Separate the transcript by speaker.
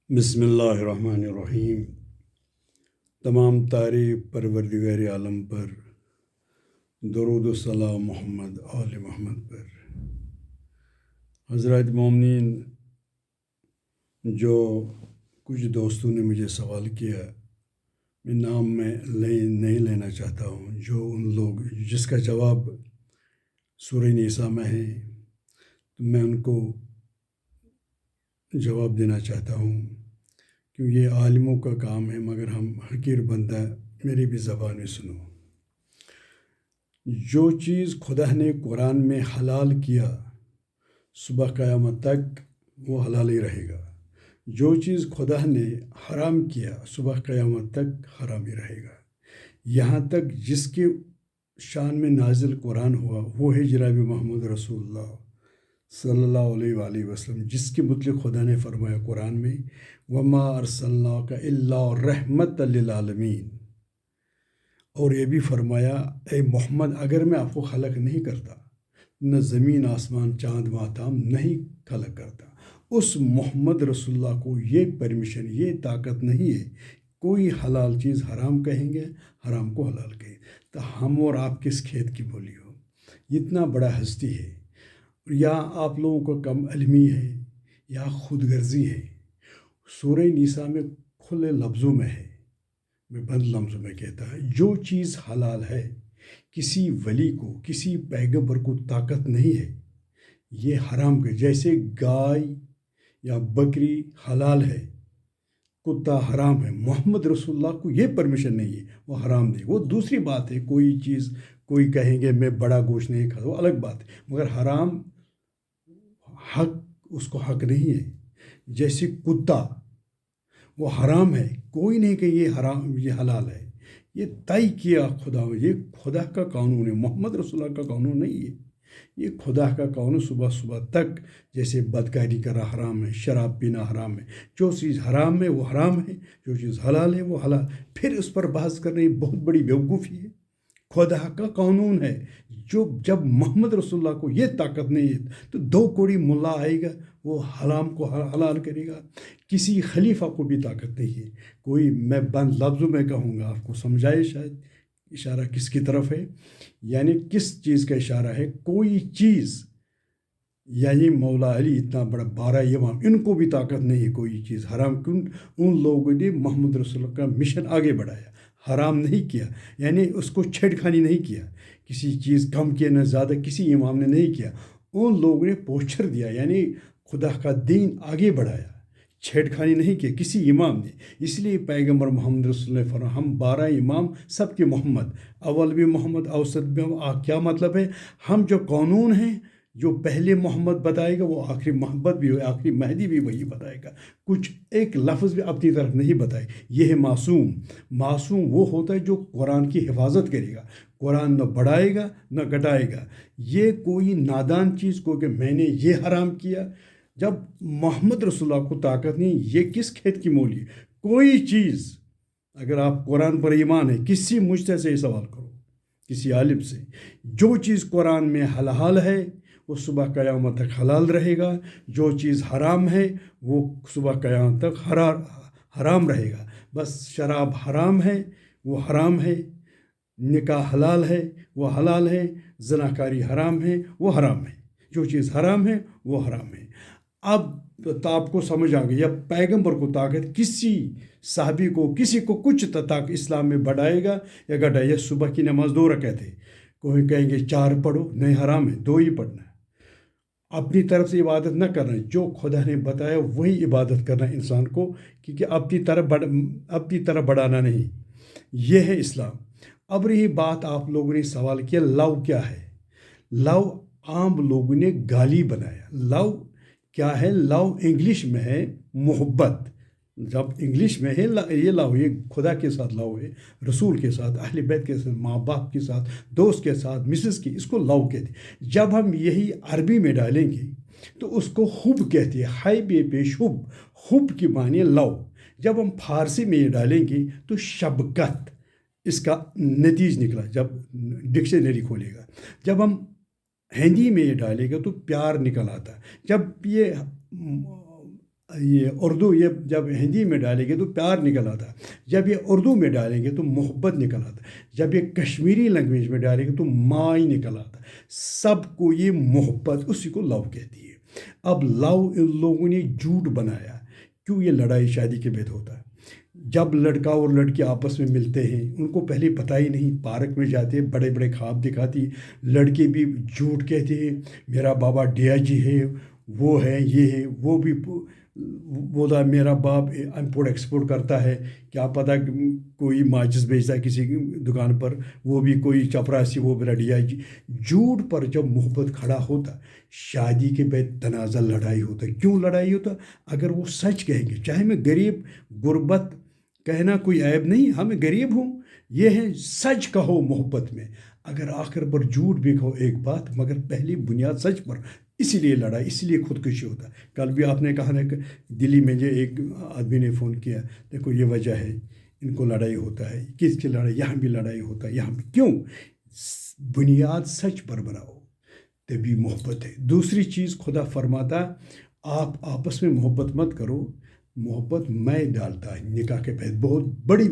Speaker 1: بسم اللہ الرحمن الرحیم۔ تمام تعریف پروردگار عالم پر، درود و سلام محمد آل محمد پر۔ حضرات مومنین، جو کچھ دوستوں نے مجھے سوال کیا، میں نام میں نہیں لینا چاہتا ہوں، جو ان لوگ جس کا جواب سورہ نساء میں ہے، تو میں ان کو جواب دینا چاہتا ہوں، کیوں یہ عالموں کا کام ہے، مگر ہم حقیر بندہ، میری بھی زبان میں سنو۔ جو چیز خدا نے قرآن میں حلال کیا، صبح قیامت تک وہ حلال ہی رہے گا۔ جو چیز خدا نے حرام کیا، صبح قیامت تک حرام ہی رہے گا۔ یہاں تک جس کے شان میں نازل قرآن ہوا، وہ ہے جناب محمد رسول اللہ صلی اللہ علیہ وآلہ وسلم، جس کے متعلق خدا نے فرمایا قرآن میں، وما ارسلناک الا رحمت للعالمین۔ اور یہ بھی فرمایا، اے محمد، اگر میں آپ کو خلق نہیں کرتا، نہ زمین آسمان چاند ماتام نہیں خلق کرتا۔ اس محمد رسول اللہ کو یہ پرمیشن، یہ طاقت نہیں ہے کوئی حلال چیز حرام کہیں گے، حرام کو حلال کہیں، تو ہم اور آپ کس کھیت کی بولی ہو؟ اتنا بڑا ہستی ہے، یا آپ لوگوں کو کم علمی ہے یا خود غرضی ہے۔ سورہ نساء میں کھلے لفظوں میں ہے، میں بند لفظوں میں کہتا ہے، جو چیز حلال ہے، کسی ولی کو، کسی پیغمبر کو طاقت نہیں ہے یہ حرام کے، جیسے گائے یا بکری حلال ہے، کتا حرام ہے، محمد رسول اللہ کو یہ پرمیشن نہیں ہے، وہ حرام نہیں۔ وہ دوسری بات ہے، کوئی چیز کوئی کہیں گے میں بڑا گوشت نہیں کھاتا، وہ الگ بات ہے، مگر حرام حق اس کو حق نہیں ہے۔ جیسے کتا وہ حرام ہے، کوئی نہیں کہ یہ حرام یہ حلال ہے، یہ طے کیا خدا، یہ خدا کا قانون ہے، محمد رسول اللہ کا قانون نہیں ہے، یہ خدا کا قانون۔ صبح صبح تک جیسے بدکاری کرنا حرام ہے، شراب پینا حرام ہے، جو چیز حرام ہے وہ حرام ہے، جو چیز حلال ہے وہ حلال۔ پھر اس پر بحث کرنے کی بہت بڑی بیوقوفی ہے۔ خدا کا قانون ہے، جب محمد رسول اللہ کو یہ طاقت نہیں ہے تو دو کوڑی ملا آئے گا، وہ حرام کو حلال کرے گا۔ کسی خلیفہ کو بھی طاقت نہیں ہے کوئی، میں بند لفظوں میں کہوں گا، آپ کو سمجھائے شاید اشارہ کس کی طرف ہے، یعنی کس چیز کا اشارہ ہے، کوئی چیز، یعنی مولا علی اتنا بڑا 12 امام، ان کو بھی طاقت نہیں ہے کوئی چیز حرام، کیوں؟ ان لوگوں نے محمد رسول اللہ کا مشن آگے بڑھایا، حرام نہیں کیا، یعنی اس کو چھیڑ خانی نہیں کیا، کسی چیز کم کیا نہ زیادہ، کسی امام نے نہیں کیا، ان لوگوں نے پوچھر دیا، یعنی خدا کا دین آگے بڑھایا، چھیڑ خانی نہیں کی کسی امام نے۔ اس لیے پیغمبر محمد رسول اللہ فرمایا، ہم 12 امام سب کے محمد، اول بھی محمد، اوسط بھی محمد۔ کیا مطلب ہے؟ ہم جو قانون ہیں، جو پہلے محمد بتائے گا وہ آخری محمد بھی ہوئے، آخری مہدی بھی وہی بتائے گا، کچھ ایک لفظ بھی اپنی طرف نہیں بتائے۔ یہ ہے معصوم۔ معصوم وہ ہوتا ہے جو قرآن کی حفاظت کرے گا، قرآن نہ بڑھائے گا نہ گھٹائے گا۔ یہ کوئی نادان چیز کو کہ میں نے یہ حرام کیا، جب محمد رسول اللہ کو طاقت نہیں، یہ کس کھیت کی مولی؟ کوئی چیز، اگر آپ قرآن پر ایمان ہے، کسی مجتہد سے یہ سوال کرو، کسی عالم سے، جو چیز قرآن میں حلال ہے وہ صبح قیامت تک حلال رہے گا، جو چیز حرام ہے وہ صبح قیامت تک حرام رہے گا۔ بس شراب حرام ہے وہ حرام ہے، نکاح حلال ہے وہ حلال ہے، زناکاری حرام ہے وہ حرام ہے، جو چیز حرام ہے وہ حرام ہے۔ اب تو آپ کو سمجھ آ گئی، اب پیغمبر کو طاقت، کسی صحابی کو، کسی کو کچھ طاقت اسلام میں بڑھائے گا یا گھٹائے گا؟ صبح کی نماز 2 رکعت ہے، کوئی کہیں گے 4 پڑھو، نہیں حرام ہے، 2 ہی پڑھنا ہے۔ اپنی طرف سے عبادت نہ کرنا، جو خدا نے بتایا وہی عبادت کرنا انسان کو، کیونکہ اپنی طرف بڑھانا نہیں، یہ ہے اسلام۔ اب رہی بات، آپ لوگوں نے سوال کیا لو کیا ہے؟ لو عام لوگوں نے گالی بنایا۔ لو کیا ہے؟ لو انگلش میں ہے محبت، جب انگلش میں ہے یہ لو، یہ خدا کے ساتھ لو ہے، رسول کے ساتھ، اہل بیت کے ساتھ، ماں باپ کے ساتھ، دوست کے ساتھ، مسز کی، اس کو لو کہتے ہیں۔ جب ہم یہی عربی میں ڈالیں گے تو اس کو حب کہتے ہیں، ہائی بے پیش حب، حب کی معنی لو۔ جب ہم فارسی میں یہ ڈالیں گے تو شبکت، اس کا نتیج نکلا جب ڈکشنری کھولے گا۔ جب ہم ہندی میں یہ ڈالے گا تو پیار نکل آتا ہے۔ جب یہ یہ اردو یہ جب ہندی میں ڈالیں گے تو پیار نکل آتا ہے، جب یہ اردو میں ڈالیں گے تو محبت نکل آتا ہے، جب یہ کشمیری لینگویج میں ڈالیں گے تو مائی نکل آتا ہے، سب کو یہ محبت اسی کو لو کہتی ہے۔ اب لو ان لوگوں نے جھوٹ بنایا، کیوں یہ لڑائی شادی کے بعد ہوتا ہے؟ جب لڑکا اور لڑکی آپس میں ملتے ہیں ان کو پہلے پتہ ہی نہیں، پارک میں جاتے ہیں بڑے بڑے خواب دکھاتی، لڑکے بھی جھوٹ کہتے ہیں میرا بابا ڈی آئی جی ہے، وہ ہے یہ ہے، وہ بھی بولا میرا باپ امپورٹ ایکسپورٹ کرتا ہے، کیا پتہ کوئی ماچس بیچتا ہے کسی دکان پر، وہ بھی کوئی چپراسی، وہ میرا ڈی آئی جی۔ جھوٹ پر جب محبت کھڑا ہوتا شادی کے بعد تنازع لڑائی ہوتا، کیوں لڑائی ہوتا؟ اگر وہ سچ کہیں گے، چاہے میں غریب غربت کہنا کوئی عیب نہیں، ہاں میں غریب ہوں، یہ ہے سچ کہو محبت میں، اگر آخر پر جھوٹ بھی کہو ایک بات، مگر پہلی بنیاد سچ پر، اسی لیے لڑائی، اسی لیے خودکشی ہوتا ہے۔ کل بھی آپ نے کہا نا کہ دلی میں جو ایک آدمی نے فون کیا، دیکھو یہ وجہ ہے ان کو لڑائی ہوتا ہے، کس کی لڑائی؟ یہاں بھی لڑائی ہوتا ہے، یہاں بھی کیوں؟ بنیاد سچ پر بناؤ تبھی محبت ہے۔ دوسری چیز خدا فرماتا آپ آپس میں محبت مت کرو، محبت میں ڈالتا ہے نکاح کے بعد، بہت بڑی